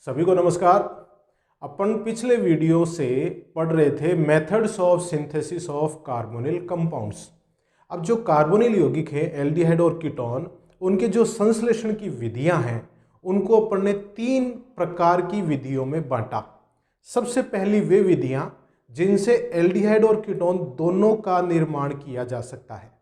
सभी को नमस्कार। अपन पिछले वीडियो से पढ़ रहे थे methods of synthesis of carbonyl compounds. अब जो कार्बोनिल यौगिक है एल्डिहाइड और कीटोन, उनके जो संश्लेषण की विधियां हैं उनको अपन ने 3 प्रकार की विधियों में बांटा। सबसे पहली वे विधियां जिनसे एल्डिहाइड और कीटोन दोनों का निर्माण किया जा सकता है।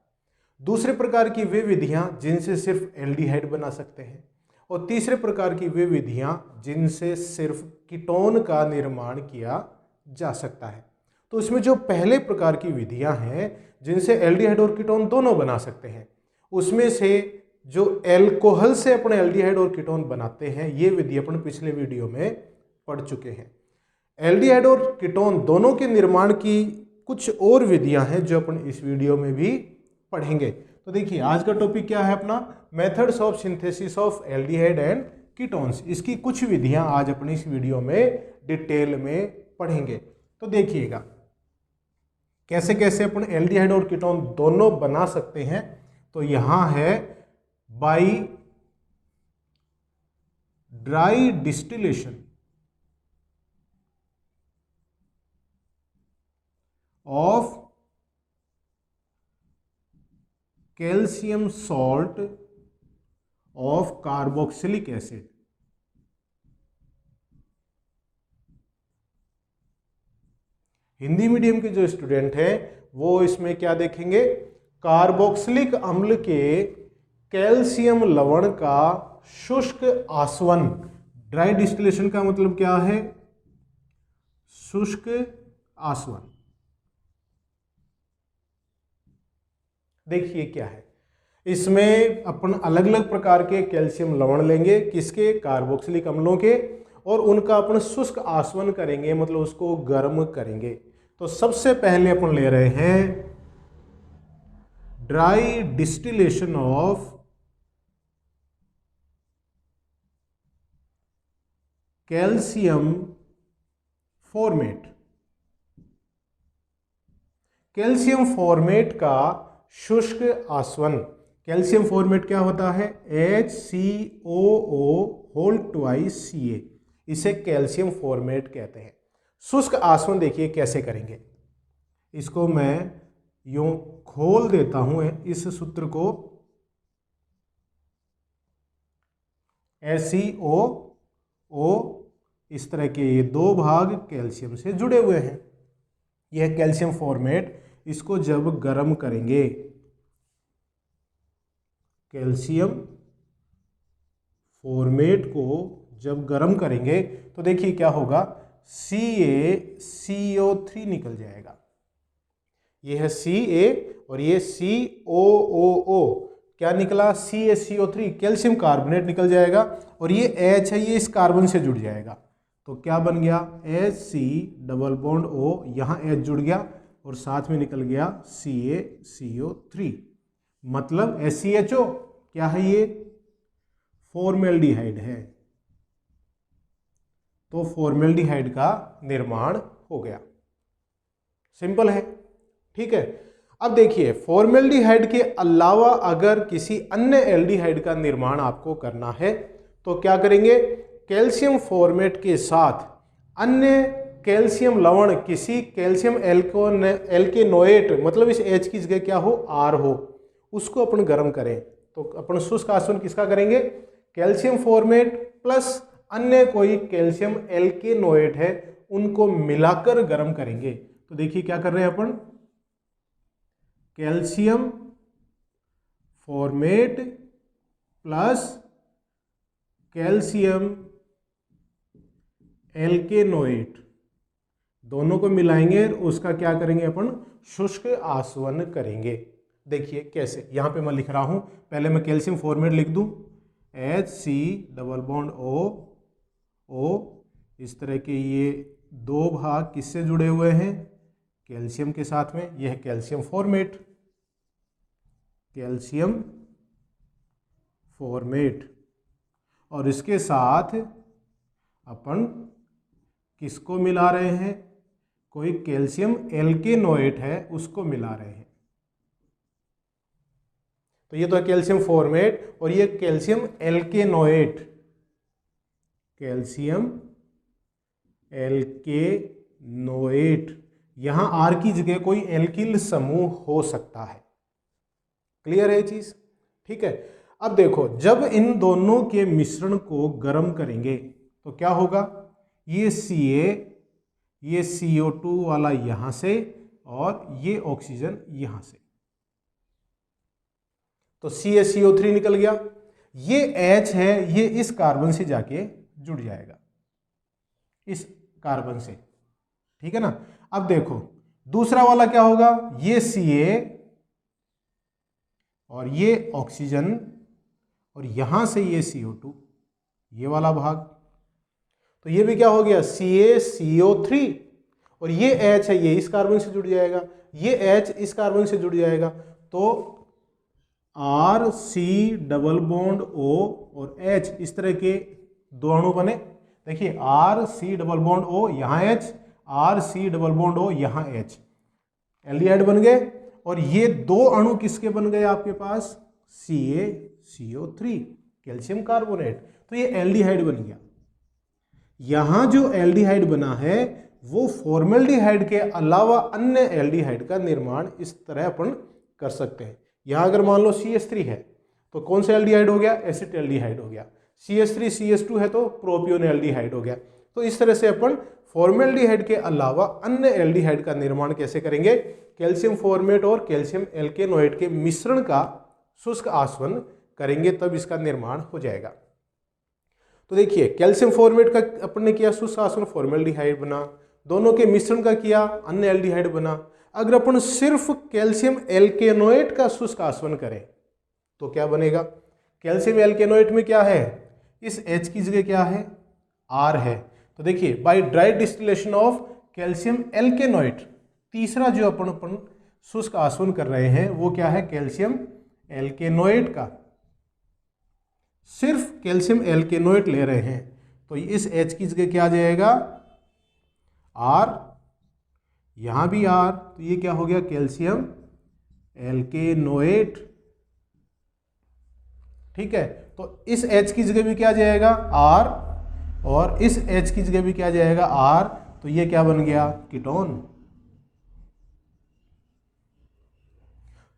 दूसरे प्रकार की वे विधियां जिनसे सिर्फ एल्डिहाइड बना सकते हैं, और तीसरे प्रकार की वे विधियां जिनसे सिर्फ कीटोन का निर्माण किया जा सकता है। तो इसमें जो पहले प्रकार की विधियां हैं जिनसे एल्डिहाइड और कीटोन दोनों बना सकते हैं, उसमें से जो एल्कोहल से अपने एल्डिहाइड और कीटोन बनाते हैं, ये विधि अपन पिछले वीडियो में पढ़ चुके हैं। एल्डिहाइड और कीटोन दोनों के निर्माण की कुछ और विधियां हैं जो अपन इस वीडियो में भी पढ़ेंगे। तो देखिए, आज का टॉपिक क्या है अपना, methods of synthesis of aldehyde and ketones. इसकी कुछ विधियां आज अपनी इस वीडियो में डिटेल में पढ़ेंगे। तो देखिएगा कैसे कैसे अपन एल्डिहाइड और कीटोन दोनों बना सकते हैं। तो यहां है by dry distillation of calcium salt of carboxylic acid. Hindi medium के जो स्टूडेंट हैं वो इसमें क्या देखेंगे, कार्बोक्सिलिक अम्ल के कैल्शियम लवण का शुष्क आसवन। ड्राई डिस्टिलेशन का मतलब क्या है, शुष्क आसवन। देखिए क्या है, इसमें अपन अलग अलग प्रकार के कैल्शियम लवण लेंगे, किसके, कार्बोक्सिलिक अम्लों के, और उनका अपन शुष्क आसवन करेंगे, मतलब उसको गर्म करेंगे। तो सबसे पहले अपन ले रहे हैं dry distillation of calcium formate. Calcium formate का शुष्क आसवन। कैल्शियम फॉर्मेट क्या होता है, HCOO होल ट्वाइस Ca, इसे कैल्शियम फॉर्मेट कहते हैं। शुष्क आसवन देखिए कैसे करेंगे, इसको मैं यूं खोल देता हूं इस सूत्र को, HCOO, इस तरह के ये 2 भाग कैल्शियम से जुड़े हुए हैं। यह कैल्शियम फॉर्मेट, इसको जब गर्म करेंगे, कैल्शियम फॉर्मेट को जब गर्म करेंगे तो देखिए क्या होगा, CaCO3 निकल जाएगा। यह है Ca और ये COOO, क्या निकला, CaCO3, कैल्शियम कार्बोनेट निकल जाएगा, और ये H है, ये इस कार्बन से जुड़ जाएगा। तो क्या बन गया, HC डबल बॉन्ड O, यहाँ H जुड़ गया और साथ में निकल गया CaCO3, मतलब HCHO क्या है, ये फॉर्मेल्डिहाइड है। तो फॉर्मेल्डिहाइड का निर्माण हो गया। सिंपल है, ठीक है। अब देखिए, फॉर्मेल्डिहाइड के अलावा अगर किसी अन्य एल्डिहाइड का निर्माण आपको करना है तो क्या करेंगे, कैल्शियम फॉर्मेट के साथ अन्य कैल्शियम लवण, किसी कैल्शियम एल्केनोएट, मतलब इस H की जगह क्या हो, R हो, उसको अपन गर्म करें। तो अपन शुष्क आसवन किसका करेंगे, कैल्शियम फॉर्मेट प्लस अन्य कोई कैल्शियम एल्केनोएट है, उनको मिलाकर गर्म करेंगे। तो देखिए क्या कर रहे हैं अपन, calcium formate plus calcium alkanoate, दोनों को मिलाएंगे, उसका क्या करेंगे अपन, शुष्क आसवन करेंगे। देखिए कैसे, यहां पे मैं लिख रहा हूं, पहले मैं कैल्शियम फॉर्मेट लिख दूं, HC डबल बॉन्ड O, इस तरह के ये 2 भाग किससे जुड़े हुए हैं, कैल्शियम के साथ में, यह है कैल्शियम फॉर्मेट, कैल्शियम फॉर्मेट, और इसके साथ अपन किसको मिला रहे हैं, कोई कैल्शियम एल्केनोएट है उसको मिला रहे हैं। तो ये तो है कैल्शियम फॉर्मेट और ये कैल्शियम एल्केनोएट, कैल्शियम एल्केनोएट। यहां आर की जगह कोई एल्किल समूह हो सकता है। क्लियर है ये चीज? ठीक है। अब देखो, जब इन दोनों के मिश्रण को गर्म करेंगे तो क्या होगा, ये Ca, ये CO2 वाला यहां से और ये ऑक्सीजन यहां से, तो CaCO3 निकल गया। ये H है, ये इस कार्बन से जाके जुड़ जाएगा, इस कार्बन से। ठीक है ना। अब देखो दूसरा वाला क्या होगा, ये Ca और ये ऑक्सीजन और यहां से ये CO2, ये वाला भाग, तो ये भी क्या हो गया, CaCO3 और ये H है, ये इस कार्बन से जुड़ जाएगा, ये H इस कार्बन से जुड़ जाएगा, तो RC डबल बॉन्ड O और H, इस तरह के दो अणु बने। देखिए RC डबल बॉन्ड O यहां H, RC double bond O यहां H, एल्डिहाइड बन गए। और ये दो अणु किसके बन गए आपके पास, CaCO3, कैल्शियम कार्बोनेट, तो ये एल्डिहाइड बन गया। यहां जो एल्डिहाइड बना है वो फॉर्मेल्डिहाइड के अलावा अन्य एल्डिहाइड का निर्माण इस तरह अपन कर सकते हैं। यहां अगर मान लो CH3 है तो कौन सा एल्डिहाइड हो गया, एसिटाल्डिहाइड हो गया। CH3 CH2 है तो प्रोपियोन एल्डिहाइड हो गया। तो इस तरह से अपन फॉर्मेल्डिहाइड के अलावा अन्य एल्डिहाइड का निर्माण कैसे करेंगे, कैल्शियम फॉर्मेट और कैल्शियम एल्केनोएट के मिश्रण का शुष्क आसवन करेंगे, तब इसका निर्माण हो जाएगा। तो देखिए कैल्शियम फॉर्मेट का अपन ने किया शुष्क आसवन, फॉर्मेल्डिहाइड बना, दोनों के मिश्रण का किया अन्य एल्डिहाइड बना। अगर अपन सिर्फ कैल्शियम एल्केनोएट का शुष्क आसवन करें तो क्या बनेगा, कैल्शियम एल्केनोएट में क्या है, इस H की जगह क्या है, R है। तो देखिए by dry distillation of calcium alkanoate, तीसरा जो अपन शुष्क आसवन कर रहे हैं वो क्या है, कैल्शियम एल्केनोएट का, सिर्फ कैल्शियम एल्केनोएट ले रहे हैं, तो इस H की जगह क्या आ जाएगा, R, यहां भी R, तो ये क्या हो गया, कैल्शियम एल्केनोएट। ठीक है, तो इस H की जगह भी क्या आ जाएगा, R, और इस H की जगह भी क्या आ जाएगा, R, तो ये क्या बन गया, कीटोन।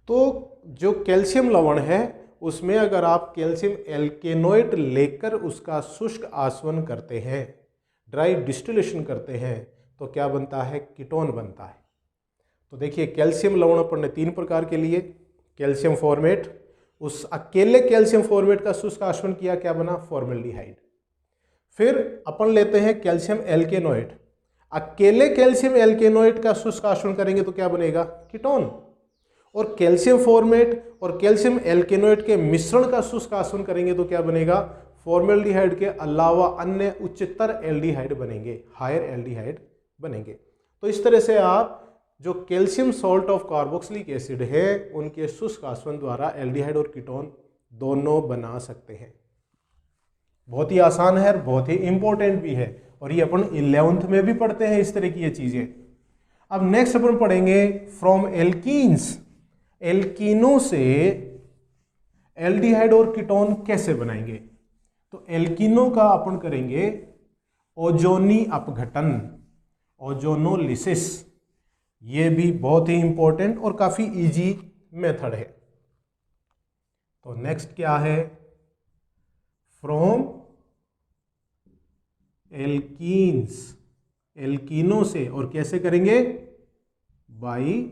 तो जो कैल्शियम लवण है उसमें अगर आप कैल्शियम एल्केनोएट लेकर उसका शुष्क आसवन करते हैं, ड्राई डिस्टिलेशन करते हैं, तो क्या बनता है, कीटोन बनता है। तो देखिए कैल्शियम लवण अपन ने 3 प्रकार के लिए, कैल्शियम फॉर्मेट, उस अकेले कैल्शियम फॉर्मेट का शुष्क आसवन किया, क्या बना, फॉर्मेल्डिहाइड। फिर अपन लेते हैं कैल्शियम एल्केनोएट, अकेले कैल्शियम एल्केनोएट का शुष्क आसवन करेंगे तो क्या बनेगा, कीटोन। और कैल्शियम फॉर्मेट और कैल्शियम एल्केनोएट के मिश्रण का शुष्क आसवन करेंगे तो क्या बनेगा, फॉर्मेल्डिहाइड के अलावा अन्य उच्चतर एल्डिहाइड बनेंगे, हायर एल्डिहाइड बनेंगे। तो इस तरह से आप जो calcium salt of carboxylic acid है उनके शुष्क आसवन द्वारा एल्डिहाइड और कीटोन दोनों बना सकते हैं। बहुत ही आसान है और बहुत ही इंपॉर्टेंट भी है, और ये अपन 11th में भी पढ़ते हैं इस तरह की ये चीजें। अब नेक्स्ट अपन पढ़ेंगे फ्रॉम एल्कीन्स, एल्कीनों से एल्डिहाइड और कीटोन कैसे बनाएंगे। तो एल्कीनों का अपन करेंगे ओजोनी अपघटन, ओजोनोलिसिस। ये भी बहुत ही इंपॉर्टेंट और काफी इजी मेथड है। तो नेक्स्ट क्या है, फ्रॉम एल्कीन्स, एल्कीनों से, और कैसे करेंगे, बाय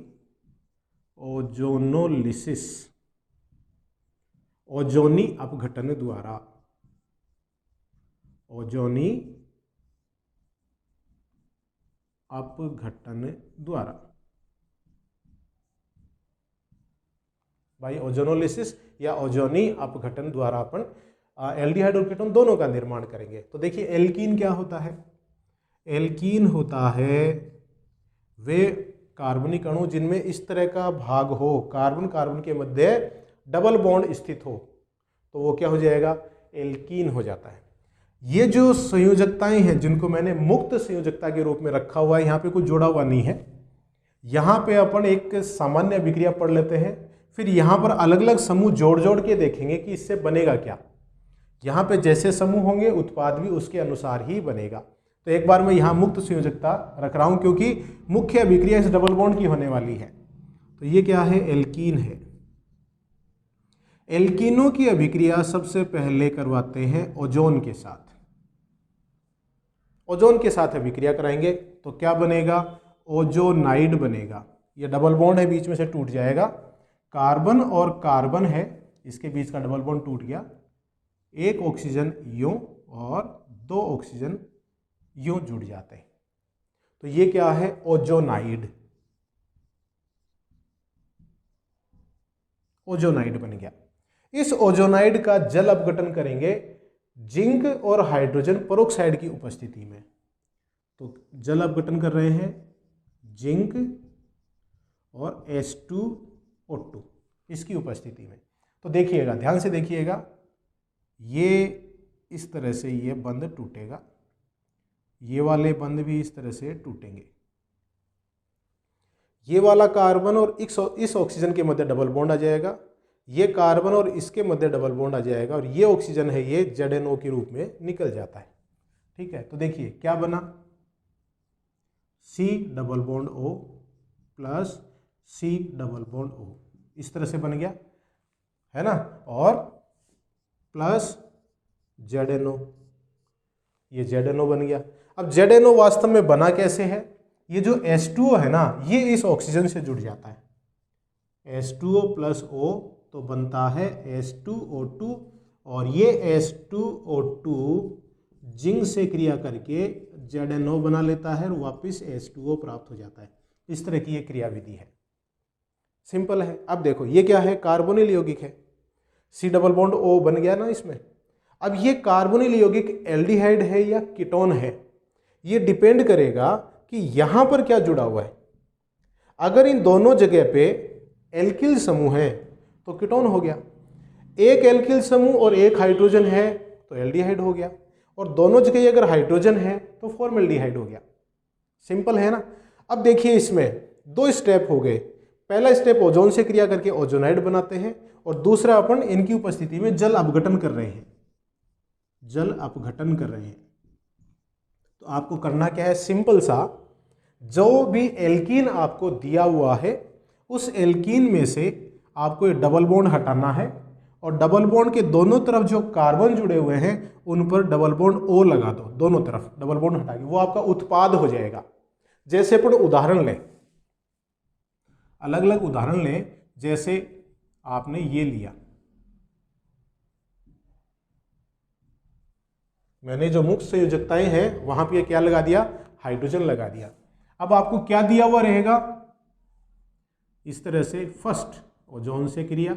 ओजोनोलिसिस, ओजोनी अपघटन द्वारा, ओजोनी अपघटन द्वारा, बाय ओजोनोलिसिस या ओजोनी अपघटन द्वारा अपन एल्डिहाइड और कीटोन दोनों का निर्माण करेंगे। तो देखिए एल्कीन क्या होता है, एल्कीन होता है वे कार्बनिक अणु जिनमें इस तरह का भाग हो, कार्बन कार्बन के मध्य डबल बॉन्ड स्थित हो, तो वो क्या हो जाएगा, एल्कीन हो जाता है। ये जो संयोजकताएं हैं जिनको मैंने मुक्त संयोजकता के रूप में रखा हुआ है, यहाँ पे कुछ जोड़ा हुआ नहीं है, यहाँ पे अपन एक सामान्य अभिक्रिया पढ़ लेते हैं, फिर यहाँ पर अलग अलग समूह जोड़ जोड़ के देखेंगे कि इससे बनेगा क्या। यहाँ पे जैसे समूह होंगे उत्पाद भी उसके अनुसार ही बनेगा। तो एक बार मैं यहाँ मुक्त संयोजकता रख रहा हूँ क्योंकि मुख्य अभिक्रिया इस डबल बॉन्ड की होने वाली है। तो ये क्या है, एल्कीन है। एल्कीनों की अभिक्रिया सबसे पहले करवाते हैं ओजोन के साथ। ओजोन के साथ अभिक्रिया कराएंगे तो क्या बनेगा, ओजोनाइड बनेगा। ये डबल बॉन्ड है, बीच में से टूट जाएगा। कार्बन और कार्बन है, इसके बीच का डबल बॉन्ड टूट गया। एक ऑक्सीजन यूं और दो ऑक्सीजन यूं जुड़ जाते हैं। तो ये क्या है, ओजोनाइड। ओजोनाइड बन गया। इस ओजोनाइड का जल अपघटन करेंगे जिंक और हाइड्रोजन पेरोक्साइड की उपस्थिति में। तो जल अपघटन कर रहे हैं जिंक और H2O2 इसकी उपस्थिति में। तो देखिएगा, ध्यान से देखिएगा, ये इस तरह से ये बंध टूटेगा, ये वाले बंध भी इस तरह से टूटेंगे। ये वाला कार्बन और इस ऑक्सीजन के मध्य डबल बॉन्ड आ जाएगा, ये कार्बन और इसके मध्य डबल बॉन्ड आ जाएगा, और ये ऑक्सीजन है ये ZNO के रूप में निकल जाता है। ठीक है, तो देखिए क्या बना, C double bond O plus C double bond O, इस तरह से बन गया है ना, और प्लस ZNO, ये ZNO बन गया। अब ZNO वास्तव में बना कैसे है, ये जो H2O है ना, ये इस ऑक्सीजन से जुड़ जाता है। H2O प्लस O तो बनता है H2O2, और ये H2O2 जिंक से क्रिया करके ZNO बना लेता है और वापस H2O प्राप्त हो जाता है। इस तरह की ये क्रियाविधि है, सिंपल है। अब देखो ये क्या है, कार्बोनिल यौगिक है, C डबल बॉन्ड O बन गया ना इसमें। अब ये कार्बोनिल यौगिक एल्डिहाइड है या कीटोन है, ये डिपेंड करेगा कि यहां पर क्या जुड़ा हुआ है। अगर इन दोनों जगह पे एल्किल समूह है तो कीटोन हो गया, एक एल्किल समूह और एक हाइड्रोजन है तो एल्डिहाइड हो गया, और दोनों जगह अगर हाइड्रोजन है तो फॉर्मेल्डिहाइड हो गया। सिंपल है ना। अब देखिए इसमें दो स्टेप हो गए। पहला स्टेप ओजोन से क्रिया करके ओजोनाइड बनाते हैं, और दूसरा अपन इनकी उपस्थिति में जल अपघटन कर रहे हैं, जल अपघटन कर रहे हैं। तो आपको करना क्या है, सिंपल सा, जो भी एल्कीन आपको दिया हुआ है उस एल्कीन में से आपको ये डबल बॉन्ड हटाना है, और डबल बॉन्ड के दोनों तरफ जो कार्बन जुड़े हुए हैं उन पर डबल बॉन्ड O लगा दो, दोनों तरफ डबल बॉन्ड हटा के, वो आपका उत्पाद हो जाएगा। जैसे अपन उदाहरण लें, अलग अलग उदाहरण लें, जैसे आपने ये लिया, मैंने जो मुक्त संयोजकताएं हैं वहां पे क्या लगा दिया, हाइड्रोजन लगा दिया। अब आपको क्या दिया हुआ रहेगा, इस तरह से फर्स्ट ओजोन से क्रिया,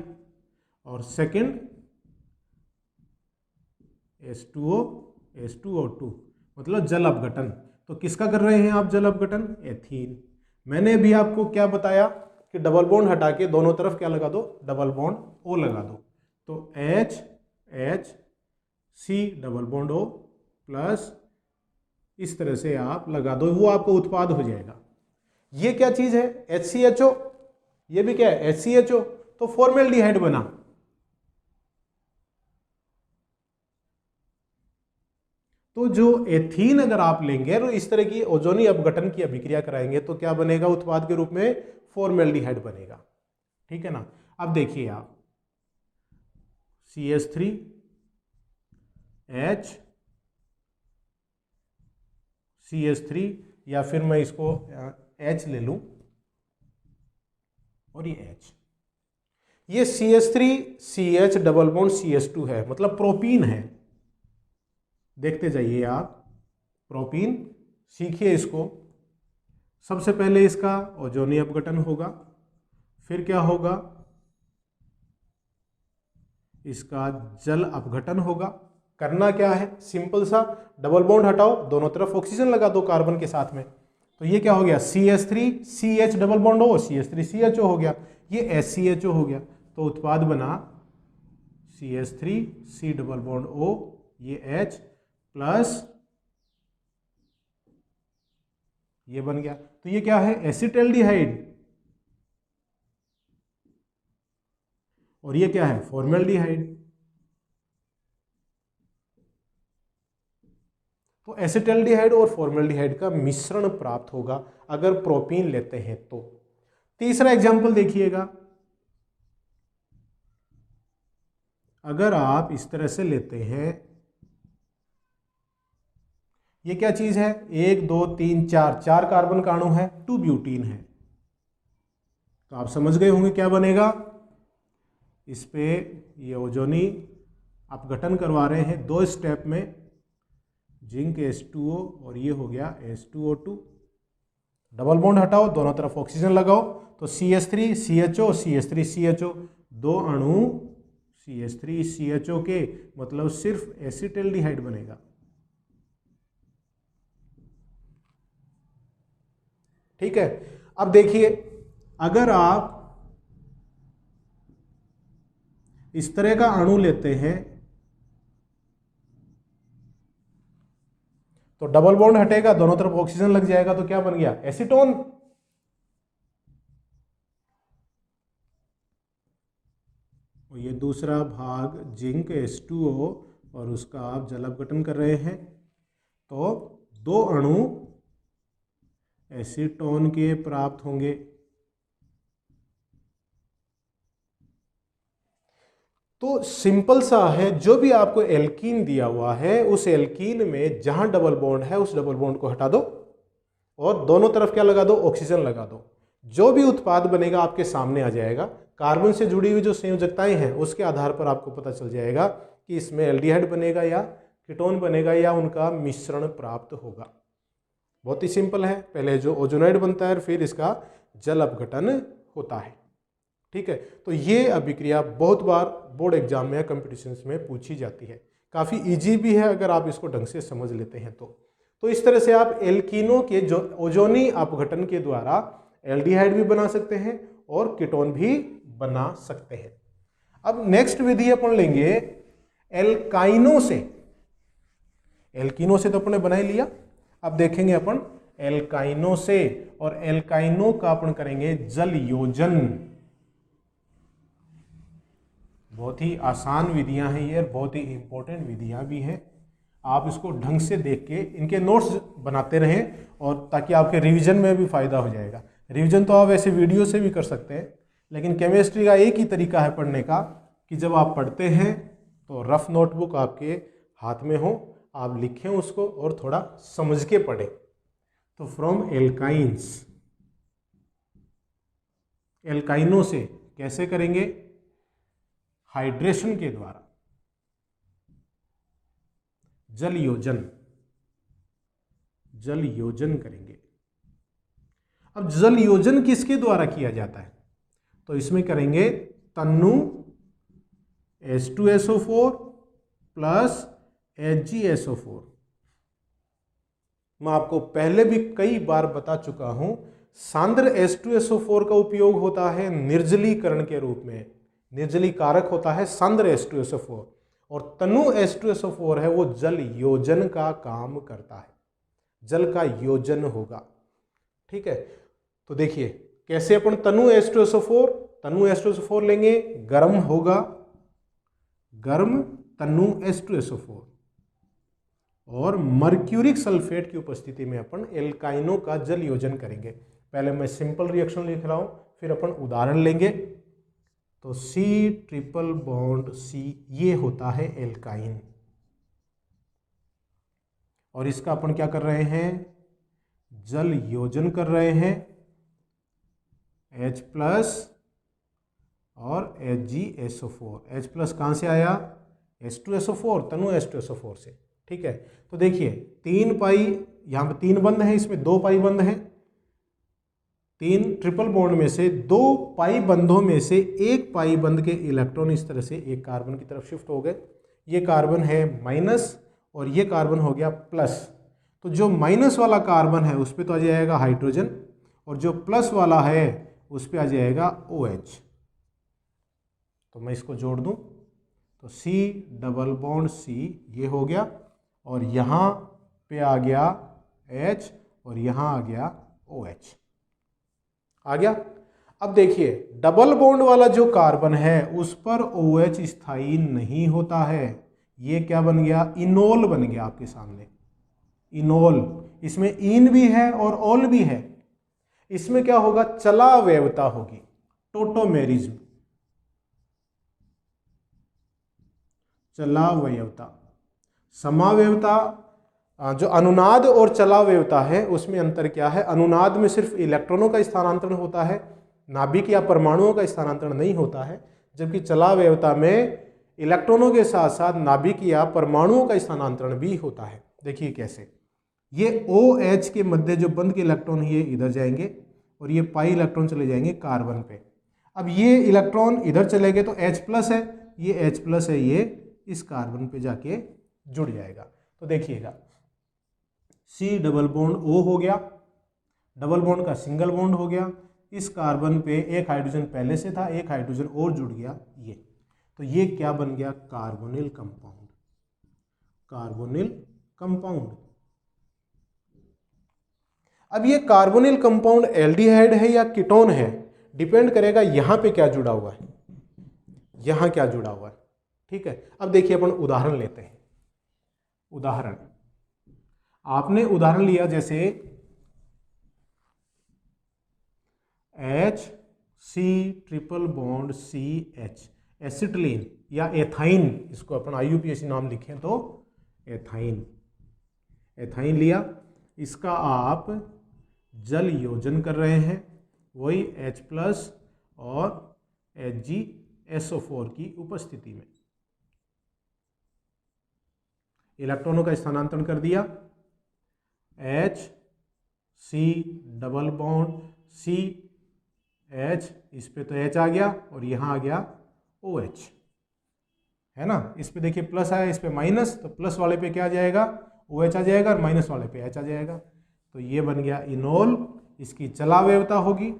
और सेकंड H2O H2O2, मतलब जल अपघटन। तो किसका कर रहे हैं आप जल अपघटन, एथीन। मैंने भी आपको क्या बताया कि डबल बॉन्ड हटा के दोनों तरफ क्या लगा दो, डबल बॉन्ड O लगा दो। तो H C double bond O plus इस तरह से आप लगा दो, वो आपको उत्पाद हो जाएगा। ये क्या चीज है, HCHO, ये भी क्या है HCHO, तो फॉर्मेल्डिहाइड बना। तो जो एथीन अगर आप लेंगे और इस तरह की ओजोनी अपघटन की अभिक्रिया कराएंगे तो क्या बनेगा, उत्पाद के रूप में फॉर्मेल्डिहाइड बनेगा। ठीक है ना। अब देखिए आप CH3 H CH3, या फिर मैं इसको H ले लूं और ये H, ये CH3 CH double bond CH2 है, मतलब प्रोपीन है। देखते जाइए आप, प्रोपीन सीखिए इसको। सबसे पहले इसका ओजोनी अपघटन होगा, फिर क्या होगा, इसका जल अपघटन होगा। करना क्या है, सिंपल सा, डबल बॉन्ड हटाओ, दोनों तरफ ऑक्सीजन लगा दो कार्बन के साथ में। तो ये क्या हो गया, CH3 CH double bond O, CH3 CHO हो गया, ये HCHO हो गया। तो उत्पाद बना CH3 C double bond O, ये H प्लस ये बन गया। तो ये क्या है, एसिटाल्डिहाइड, और ये क्या है, फॉर्मेल्डिहाइड। तो एसिटल्डिहाइड और फॉर्मल्डिहाइड का मिश्रण प्राप्त होगा अगर प्रोपीन लेते हैं तो। तीसरा एग्जाम्पल देखिएगा, अगर आप इस तरह से लेते हैं, ये क्या चीज है, 1 2 3 4 4 कार्बन का अणु है, 2 ब्यूटीन है। तो आप समझ गए होंगे क्या बनेगा, इस पे ये ओजोनी अपघटन करवा रहे हैं 2 स्टेप में, जिंक H2O और ये हो गया H2O2। डबल बॉन्ड हटाओ, दोनों तरफ ऑक्सीजन लगाओ, तो CH3 CHO CH3 CHO, 2 अणु CH3 CHO के, मतलब सिर्फ एसिटल्डिहाइड बनेगा। ठीक है, अब देखिए, अगर आप इस तरह का अणु लेते हैं तो डबल बॉन्ड हटेगा, दोनों तरफ ऑक्सीजन लग जाएगा, तो क्या बन गया, एसीटोन। और ये दूसरा भाग जिंक H2O और उसका आप जल अपघटन कर रहे हैं, तो 2 अणु एसीटोन के प्राप्त होंगे। तो सिंपल सा है, जो भी आपको एल्कीन दिया हुआ है उस एल्कीन में जहां डबल बॉन्ड है उस डबल बॉन्ड को हटा दो और दोनों तरफ क्या लगा दो, ऑक्सीजन लगा दो। जो भी उत्पाद बनेगा आपके सामने आ जाएगा। कार्बन से जुड़ी हुई जो संयोजकताएं हैं उसके आधार पर आपको पता चल जाएगा कि इसमें एल्डिहाइड बनेगा या कीटोन बनेगा या उनका मिश्रण प्राप्त होगा। बहुत ही सिंपल है, पहले जो ओजोनाइड बनता है फिर इसका जल अपघटन होता है। ठीक है, तो ये अभिक्रिया बहुत बार बोर्ड एग्जाम में या कॉम्पिटिशन्स में पूछी जाती है, काफ़ी इजी भी है अगर आप इसको ढंग से समझ लेते हैं तो इस तरह से आप एल्कीनों के जो ओजोनी अपघटन के द्वारा एल्डिहाइड भी बना सकते हैं और कीटोन भी बना सकते हैं। अब नेक्स्ट विधि अपन लेंगे एल्काइनों से। एल्कीनों से तो अपने बना ही लिया, अब देखेंगे अपन एल्काइनों से, और एल्काइनों का अपन करेंगे जल योजन। बहुत ही आसान विधियां हैं ये, बहुत ही इंपॉर्टेंट विधियां भी हैं। आप इसको ढंग से देख के इनके नोट्स बनाते रहें, और ताकि आपके रिवीजन में भी फायदा हो जाएगा। रिवीजन तो आप ऐसे वीडियो से भी कर सकते हैं, लेकिन केमिस्ट्री का एक ही तरीका है पढ़ने का कि जब आप पढ़ते हैं तो रफ नोटबुक आपके हाथ में हो, आप लिखें उसको और थोड़ा समझ के पढ़ें। तो फ्रॉम एल्काइंस, एल्काइनों से कैसे करेंगे, हाइड्रेशन के द्वारा, जल योजन, जल योजन करेंगे। अब जल योजन किसके द्वारा किया जाता है, तो इसमें करेंगे तन्नु H2SO4 प्लस HgSO4। मैं आपको पहले भी कई बार बता चुका हूं, सांद्र H2SO4 का उपयोग होता है निर्जलीकरण के रूप में, निर्जली कारक होता है सांद्र H2SO4, और तनु H2SO4 है वो जल योजन का काम करता है, जल का योजन होगा। ठीक है, तो देखिए कैसे अपन तनु H2SO4 लेंगे, गर्म होगा, गर्म तनु H2SO4, और मर्क्यूरिक सल्फेट की उपस्थिति में अपन एल्काइनों का जल योजन करेंगे। पहले मैं सिंपल रिएक्शन लिख रहा हूं, फिर अपन उदाहरण लेंगे। तो C ट्रिपल बॉन्ड C, ये होता है एल्काइन, और इसका अपन क्या कर रहे हैं, जल योजन कर रहे हैं, H प्लस और HgSO4। H प्लस कहाँ से आया, H2SO4, तनु H2SO4 से। ठीक है, तो देखिए 3 पाई, यहाँ पे 3 बंद हैं, इसमें 2 पाई बंद हैं। 3 ट्रिपल बॉन्ड में से 2 पाई बंधों में से 1 पाई बंध के इलेक्ट्रॉन इस तरह से एक कार्बन की तरफ शिफ्ट हो गए। ये कार्बन है माइनस और ये कार्बन हो गया प्लस। तो जो माइनस वाला कार्बन है उस पर तो आ जाएगा हाइड्रोजन, और जो प्लस वाला है उस पर आ जाएगा OH। तो मैं इसको जोड़ दूं तो C डबल बॉन्ड C ये हो गया, और यहाँ पे आ गया H और यहाँ आ गया OH, आ गया। अब देखिए डबल बॉन्ड वाला जो कार्बन है उस पर OH स्थायी नहीं होता है, ये क्या बन गया, इनोल बन गया आपके सामने। इनोल। इसमें इन भी है और ऑल भी है। इसमें क्या होगा, चला अवयवता होगी, टोटोमेरिज्म, चलावयवता। समावयवता, जो अनुनाद और चलावयवता है उसमें अंतर क्या है, अनुनाद में सिर्फ इलेक्ट्रॉनों का स्थानांतरण होता है, नाभिक या परमाणुओं का स्थानांतरण नहीं होता है, जबकि चलावयवता में इलेक्ट्रॉनों के साथ साथ नाभिक या परमाणुओं का स्थानांतरण भी होता है। देखिए कैसे, ये OH के मध्य जो बंध के इलेक्ट्रॉन ये इधर जाएंगे और ये पाई इलेक्ट्रॉन चले जाएंगे कार्बन पे। अब ये इलेक्ट्रॉन इधर चले गए तो H+ है, ये H+ है, ये इस कार्बन पे जाके जुड़ जाएगा। तो देखिएगा C डबल बॉन्ड O हो गया, डबल बॉन्ड का सिंगल बॉन्ड हो गया, इस कार्बन पे एक हाइड्रोजन पहले से था, एक हाइड्रोजन और जुड़ गया, ये तो ये क्या बन गया, कार्बोनिल कंपाउंड, कार्बोनिल कंपाउंड। अब ये कार्बोनिल कंपाउंड एल्डिहाइड है या कीटोन है, डिपेंड करेगा यहां पे क्या जुड़ा हुआ है, यहां क्या जुड़ा हुआ है। ठीक है, अब देखिए अपन उदाहरण लेते हैं। उदाहरण, आपने उदाहरण लिया जैसे HC triple bond CH, acetylene या एथाइन, इसको अपन IUPAC नाम लिखें तो एथाइन, एथाइन लिया, इसका आप जल योजन कर रहे हैं, वही H+ और HgSO4 की उपस्थिति में इलेक्ट्रॉनों का स्थानांतरण कर दिया, HC डबल बॉन्ड CH, इस पे तो H आ गया और यहाँ आ गया OH, है ना। इस पे देखिए प्लस आया, इस पे माइनस, तो प्लस वाले पे क्या आ जाएगा, OH आ जाएगा और माइनस वाले पे H आ जाएगा। तो ये बन गया इनोल। इसकी चलावयवता होगी,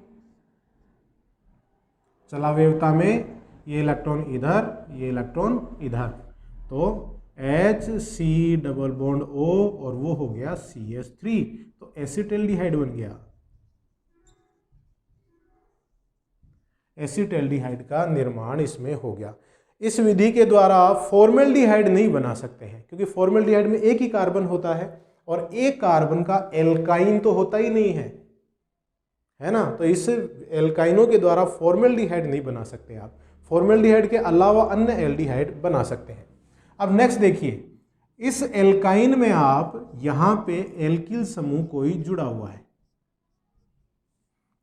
चलावयवता में ये इलेक्ट्रॉन इधर, ये इलेक्ट्रॉन इधर, तो HC डबल बॉन्ड O और वो हो गया CH3, तो एसिटाल्डिहाइड बन गया। एसिटाल्डिहाइड का निर्माण इसमें हो गया। इस विधि के द्वारा आप फॉर्मेल्डिहाइड नहीं बना सकते हैं, क्योंकि फॉर्मेल्डिहाइड में एक ही कार्बन होता है और एक कार्बन का एल्काइन तो होता ही नहीं है ना। तो इस एल्काइनों के द्वारा फॉर्मेल्डिहाइड नहीं बना सकते आप। फॉर्मेल्डिहाइड के अलावा अन्य एल्डिहाइड बना सकते हैं। अब नेक्स्ट देखिए, इस एल्काइन में आप यहां पे एल्किल समूह कोई जुड़ा हुआ है,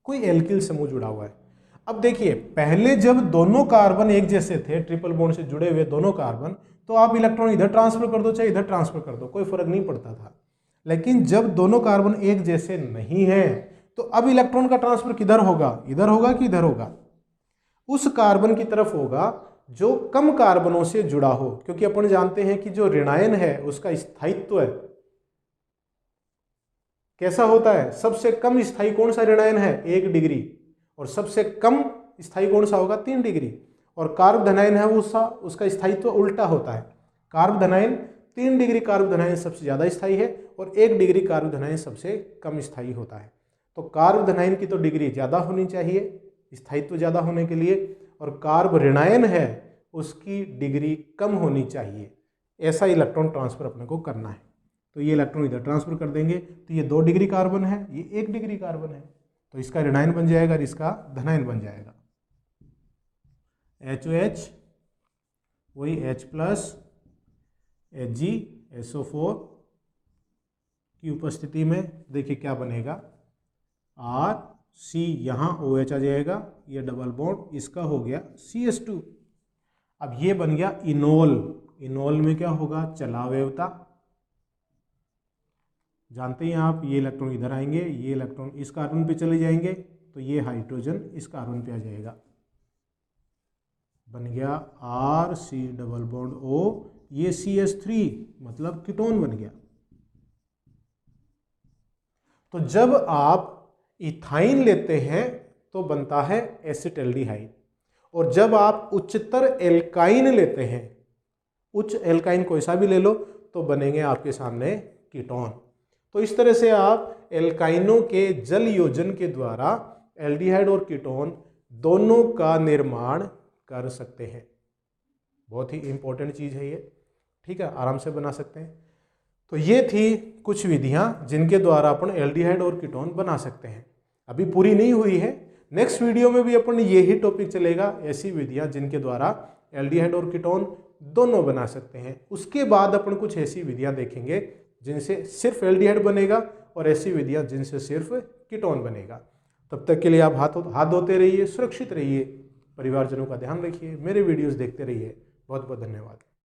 कोई एल्किल समूह जुड़ा हुआ है। अब देखिए, पहले जब दोनों कार्बन एक जैसे थे, ट्रिपल बॉन्ड से जुड़े हुए दोनों कार्बन, तो आप इलेक्ट्रॉन इधर ट्रांसफर कर दो चाहे इधर ट्रांसफर कर दो, कोई फर्क नहीं पड़ता था। लेकिन जब दोनों कार्बन एक जैसे नहीं है, तो अब इलेक्ट्रॉन का ट्रांसफर किधर होगा, इधर होगा कि इधर होगा, उस कार्बन की तरफ होगा जो कम कार्बनों से जुड़ा हो, क्योंकि अपन जानते हैं कि जो ऋणायन है उसका स्थायित्व है कैसा होता है, सबसे कम स्थायी कौन सा ऋणायन है, 1 डिग्री, और सबसे कम स्थायी कौन सा होगा, 3 डिग्री। और कार्ब धनायन है वो उसका स्थायित्व उल्टा होता है, कार्ब धनायन 3 डिग्री कार्ब धनायन सबसे ज़्यादा स्थायी है और 1 डिग्री कार्ब धनायन सबसे कम स्थायी होता है। तो कार्ब धनायन की तो डिग्री ज़्यादा होनी चाहिए स्थायित्व ज़्यादा होने के लिए, और कार्ब ऋणायन है उसकी डिग्री कम होनी चाहिए। ऐसा इलेक्ट्रॉन ट्रांसफर अपने को करना है। तो ये इलेक्ट्रॉन इधर ट्रांसफर कर देंगे, तो ये 2 डिग्री कार्बन है, ये 1 डिग्री कार्बन है, तो इसका ऋणायन बन जाएगा और इसका धनायन बन जाएगा। HOH वही H+ HgSO4 की उपस्थिति में देखिए क्या बनेगा, RC, यहाँ OH आ जाएगा, ये डबल बॉन्ड इसका हो गया CH2। अब ये बन गया इनोल। इनोल में क्या होगा, चलावयवता, जानते हैं आप, ये इलेक्ट्रॉन इधर आएंगे, ये इलेक्ट्रॉन इस कार्बन पे चले जाएंगे, तो ये हाइड्रोजन इस कार्बन पे आ जाएगा, बन गया RC डबल बॉन्ड O, ये CH3 मतलब कीटोन बन गया। तो जब आप इथाइन लेते हैं तो बनता है एसिटाल्डिहाइड, और जब आप उच्चतर एल्काइन लेते हैं, उच्च एल्काइन कोई सा भी ले लो, तो बनेंगे आपके सामने कीटोन। तो इस तरह से आप एल्काइनों के जल योजन के द्वारा एल्डिहाइड और कीटोन दोनों का निर्माण कर सकते हैं। बहुत ही इंपॉर्टेंट चीज़ है ये, ठीक है, आराम से बना सकते हैं। तो ये थी कुछ विधियां जिनके द्वारा अपन एल्डिहाइड और कीटोन बना सकते हैं। अभी पूरी नहीं हुई है, नेक्स्ट वीडियो में भी अपन यही टॉपिक चलेगा, ऐसी विधियां जिनके द्वारा एल्डिहाइड और कीटोन दोनों बना सकते हैं। उसके बाद अपन कुछ ऐसी विधियां देखेंगे जिनसे सिर्फ एल्डिहाइड बनेगा और ऐसी विधियां जिनसे सिर्फ कीटोन बनेगा। तब तक के लिए आप हाथ धोते रहिए, सुरक्षित रहिए, परिवारजनों का ध्यान रखिए, मेरे वीडियोस देखते रहिए। बहुत बहुत धन्यवाद।